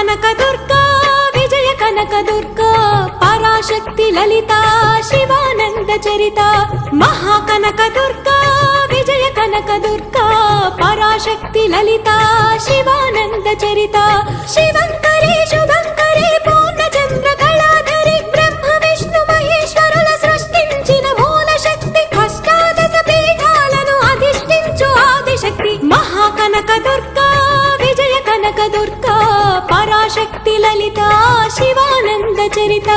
కనక దుర్గా విజయ కనక దుర్గా పరాశక్తి లలిత శివానంద చరిత మహాకనక దుర్గా విజయ కనక దుర్గా పరాశక్తి లలిత శివానంద చరిత శివంకరి శుభంకరి పూర్ణచంద్ర కళాధరి బ్రహ్మ విష్ణు మహేశ్వరుల సృష్టించిన మూల శక్తి అష్టాదశ పీఠాలను అధిష్ఠించు ఆదిశక్తి మహాకనక దుర్గా విజయ కనక దుర్గా పరాశక్తి లలిత శివానంద చరిత